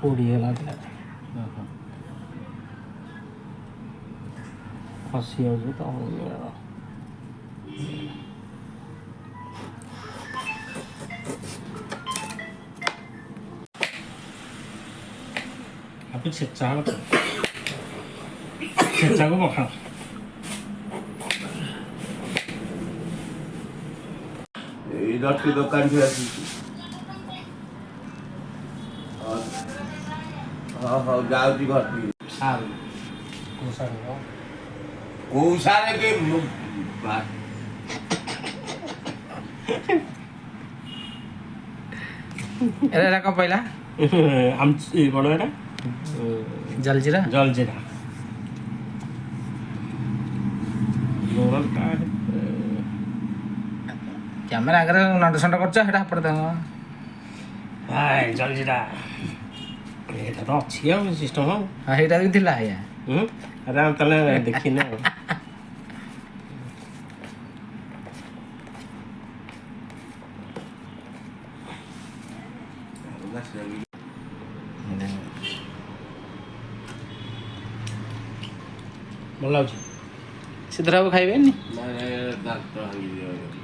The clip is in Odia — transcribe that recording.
କୋଡ଼ିଏ ଲାଗିଲା ଖସି ଯାଉଛି ତ আপনি ଛେଚା ହବ ଛେଚାକୁ ପଖାଳ ଏଇ ଦଶଟି ଦୋକାନ ଠି ଆସିଛି ହଁ ଯାଉଛି ଘରଟି ସାରୁ କୋଉ ସାରୁ କୋଉ ସାରେ କି ଏରା କ'ଣ ପାଇଲା କ'ଣ ଏଇଟା ଜଲଜିରା ଜଲଜିରା କ୍ୟାମେରା ଆଗରେ ନଣ୍ଡ ସଣ୍ଡ କରୁଛ ସେଇଟା ହାପଡ଼ ଦେବ ଜଲଜିରା ଏଇଟା ତ ଅଛି ଆଉ ସିଷ୍ଟମ୍ ଆଉ ସେଇଟା ବି ଥିଲା ଆଜ୍ଞା ଆରେ ଆମେ ତାହେଲେ ଦେଖିନେ ଆଉ ଭଲ ଲାଗୁଛି ସିଦ୍ଧରାବୁ ଖାଇବେନି ଦାନ୍ତ ଭାଙ୍ଗି